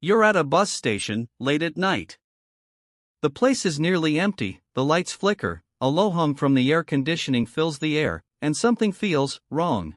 You're at a bus station, late at night. The place is nearly empty, the lights flicker, a low hum from the air conditioning fills the air, and something feels wrong.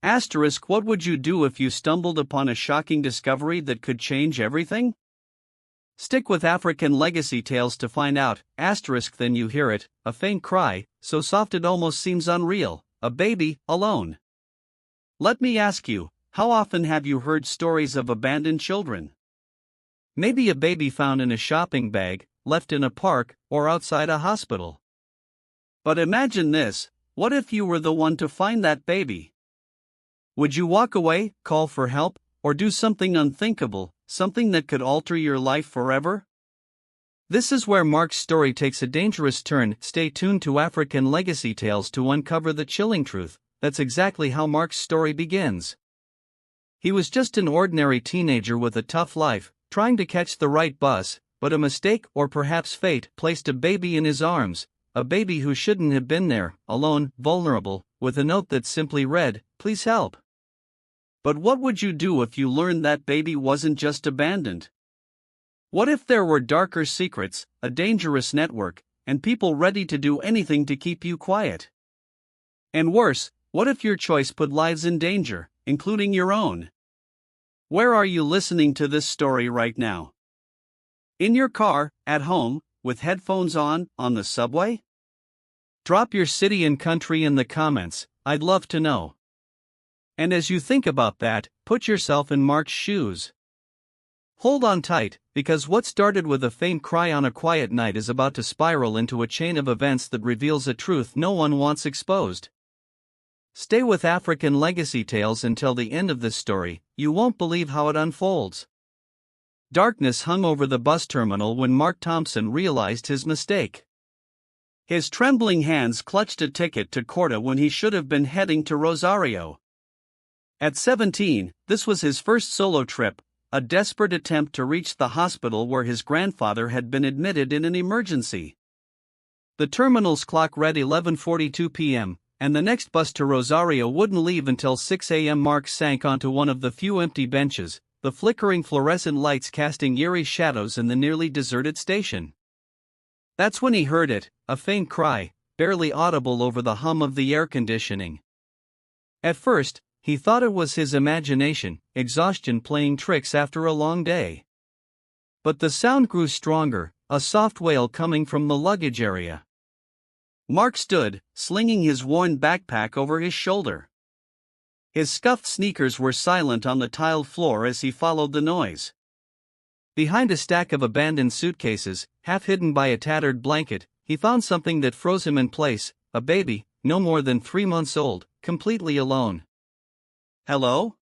Asterisk, what would you do if you stumbled upon a shocking discovery that could change everything? Stick with African legacy tales to find out. Asterisk, then you hear it, a faint cry, so soft it almost seems unreal, a baby, alone. Let me ask you, how often have you heard stories of abandoned children? Maybe a baby found in a shopping bag, left in a park, or outside a hospital. But imagine this, what if you were the one to find that baby? Would you walk away, call for help, or do something unthinkable, something that could alter your life forever? This is where Mark's story takes a dangerous turn. Stay tuned to African Legacy Tales to uncover the chilling truth. That's exactly how Mark's story begins. He was just an ordinary teenager with a tough life, trying to catch the right bus, but a mistake or perhaps fate placed a baby in his arms, a baby who shouldn't have been there, alone, vulnerable, with a note that simply read, "Please help." But what would you do if you learned that baby wasn't just abandoned? What if there were darker secrets, a dangerous network, and people ready to do anything to keep you quiet? And worse, what if your choice put lives in danger, including your own? Where are you listening to this story right now? In your car, at home, with headphones on the subway? Drop your city and country in the comments, I'd love to know. And as you think about that, put yourself in Mark's shoes. Hold on tight, because what started with a faint cry on a quiet night is about to spiral into a chain of events that reveals a truth no one wants exposed. Stay with African Legacy Tales until the end of this story, you won't believe how it unfolds. Darkness hung over the bus terminal when Mark Thompson realized his mistake. His trembling hands clutched a ticket to Corta when he should have been heading to Rosario. At 17, this was his first solo trip, a desperate attempt to reach the hospital where his grandfather had been admitted in an emergency. The terminal's clock read 11:42 p.m., and the next bus to Rosario wouldn't leave until 6 a.m. Mark sank onto one of the few empty benches, the flickering fluorescent lights casting eerie shadows in the nearly deserted station. That's when he heard it, a faint cry, barely audible over the hum of the air conditioning. At first, he thought it was his imagination, exhaustion playing tricks after a long day. But the sound grew stronger, a soft wail coming from the luggage area. Mark stood, slinging his worn backpack over his shoulder. His scuffed sneakers were silent on the tiled floor as he followed the noise. Behind a stack of abandoned suitcases, half hidden by a tattered blanket, he found something that froze him in place, a baby, no more than 3 months old, completely alone. "Hello?"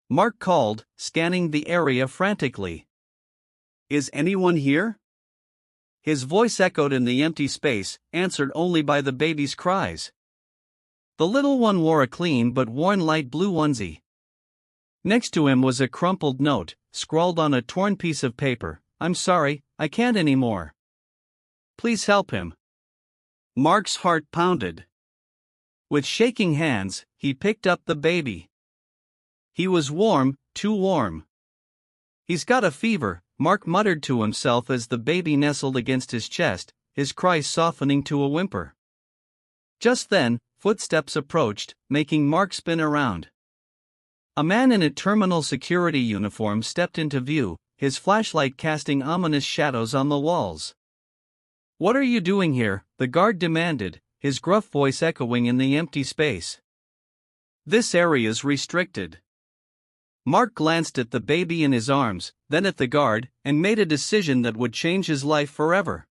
Mark called, scanning the area frantically. "Is anyone here?" His voice echoed in the empty space, answered only by the baby's cries. The little one wore a clean but worn light blue onesie. Next to him was a crumpled note, scrawled on a torn piece of paper, "I'm sorry, I can't anymore. Please help him." Mark's heart pounded. With shaking hands, he picked up the baby. He was warm, too warm. "He's got a fever," Mark muttered to himself as the baby nestled against his chest, his cries softening to a whimper. Just then, footsteps approached, making Mark spin around. A man in a terminal security uniform stepped into view, his flashlight casting ominous shadows on the walls. "What are you doing here?" the guard demanded, his gruff voice echoing in the empty space. "This area's restricted." Mark glanced at the baby in his arms, then at the guard, and made a decision that would change his life forever.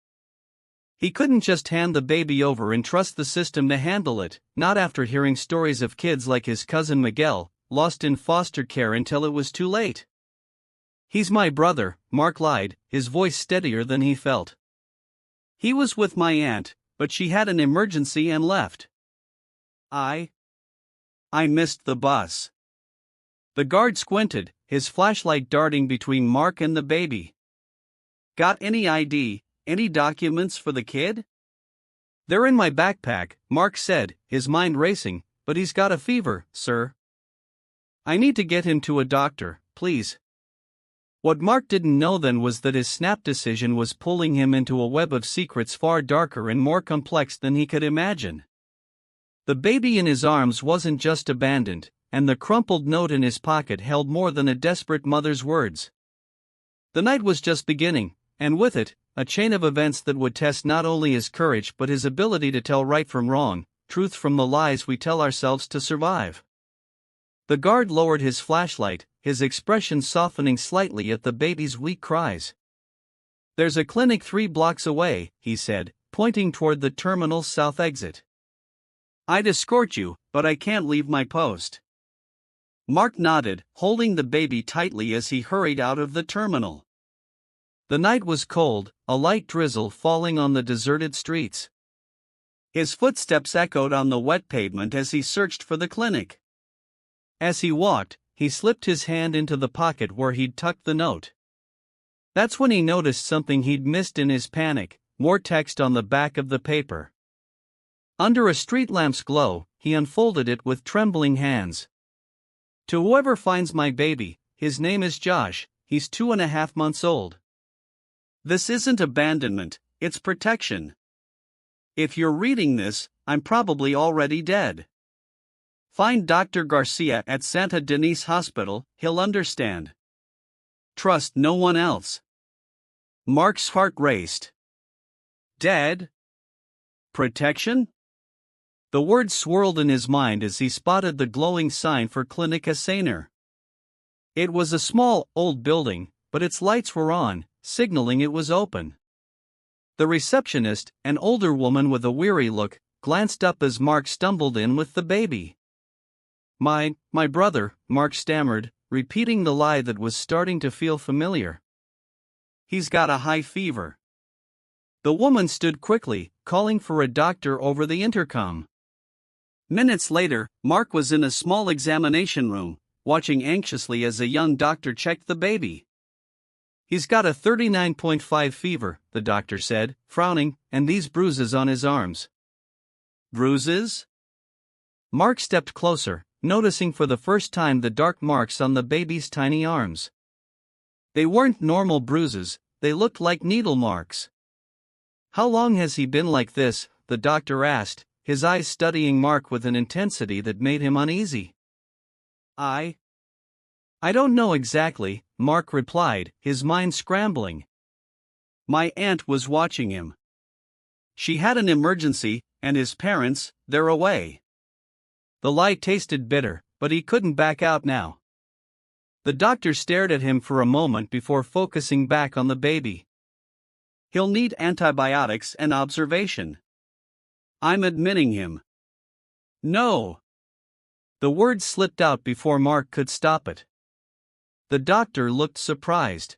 He couldn't just hand the baby over and trust the system to handle it, not after hearing stories of kids like his cousin Miguel, lost in foster care until it was too late. "He's my brother," Mark lied, his voice steadier than he felt. "He was with my aunt, but she had an emergency and left. I missed the bus." The guard squinted, his flashlight darting between Mark and the baby. "Got any ID, any documents for the kid?" "They're in my backpack," Mark said, his mind racing, "but he's got a fever, sir. I need to get him to a doctor, please." What Mark didn't know then was that his snap decision was pulling him into a web of secrets far darker and more complex than he could imagine. The baby in his arms wasn't just abandoned, and the crumpled note in his pocket held more than a desperate mother's words. The night was just beginning, and with it, a chain of events that would test not only his courage but his ability to tell right from wrong, truth from the lies we tell ourselves to survive. The guard lowered his flashlight, his expression softening slightly at the baby's weak cries. "There's a clinic 3 blocks away," he said, pointing toward the terminal's south exit. "I'd escort you, but I can't leave my post." Mark nodded, holding the baby tightly as he hurried out of the terminal. The night was cold, a light drizzle falling on the deserted streets. His footsteps echoed on the wet pavement as he searched for the clinic. As he walked, he slipped his hand into the pocket where he'd tucked the note. That's when he noticed something he'd missed in his panic: more text on the back of the paper. Under a street lamp's glow, he unfolded it with trembling hands. "To whoever finds my baby, his name is Josh, he's 2.5 months old. This isn't abandonment, it's protection. If you're reading this, I'm probably already dead. Find Dr. Garcia at Santa Denise Hospital, he'll understand. Trust no one else." Mark's heart raced. Dead? Protection? The words swirled in his mind as he spotted the glowing sign for Clinica Saner. It was a small, old building, but its lights were on, signaling it was open. The receptionist, an older woman with a weary look, glanced up as Mark stumbled in with the baby. My brother," Mark stammered, repeating the lie that was starting to feel familiar. "He's got a high fever." The woman stood quickly, calling for a doctor over the intercom. Minutes later, Mark was in a small examination room, watching anxiously as a young doctor checked the baby. "He's got a 39.5 fever, the doctor said, frowning, "and these bruises on his arms." "Bruises?" Mark stepped closer, noticing for the first time the dark marks on the baby's tiny arms. They weren't normal bruises, they looked like needle marks. "How long has he been like this?" the doctor asked, his eyes studying Mark with an intensity that made him uneasy. I don't know exactly," Mark replied, his mind scrambling. "My aunt was watching him. She had an emergency, and his parents, they're away." The lie tasted bitter, but he couldn't back out now. The doctor stared at him for a moment before focusing back on the baby. "He'll need antibiotics and observation. I'm admitting him." "No." The word slipped out before Mark could stop it. The doctor looked surprised.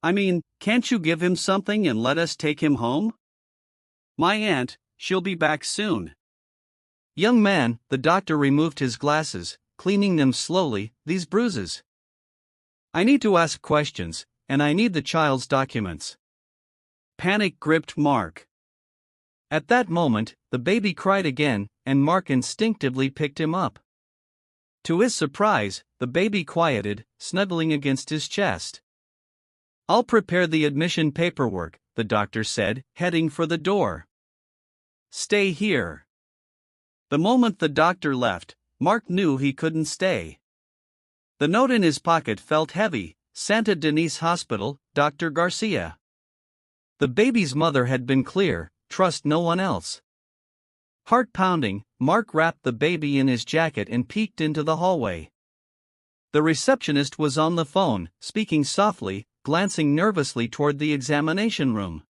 "I mean, can't you give him something and let us take him home? My aunt, she'll be back soon." "Young man," the doctor removed his glasses, cleaning them slowly, "these bruises. I need to ask questions, and I need the child's documents." Panic gripped Mark. At that moment, the baby cried again, and Mark instinctively picked him up. To his surprise, the baby quieted, snuggling against his chest. "I'll prepare the admission paperwork," the doctor said, heading for the door. "Stay here." The moment the doctor left, Mark knew he couldn't stay. The note in his pocket felt heavy: Santa Denise Hospital, Dr. Garcia. The baby's mother had been clear: trust no one else. Heart pounding, Mark wrapped the baby in his jacket and peeked into the hallway. The receptionist was on the phone, speaking softly, glancing nervously toward the examination room.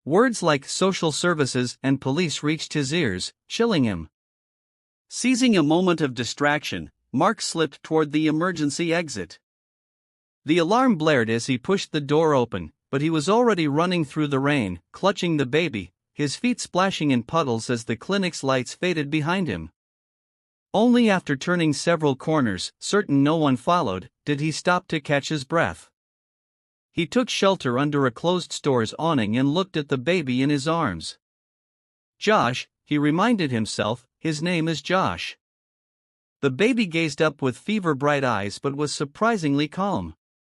Words like social services and police reached his ears, chilling him. Seizing a moment of distraction, Mark slipped toward the emergency exit. The alarm blared as he pushed the door open, but he was already running through the rain, clutching the baby, his feet splashing in puddles as the clinic's lights faded behind him. Only after turning several corners, certain no one followed, did he stop to catch his breath. He took shelter under a closed store's awning and looked at the baby in his arms. "Josh," he reminded himself, "his name is Josh." The baby gazed up with fever-bright eyes but was surprisingly calm.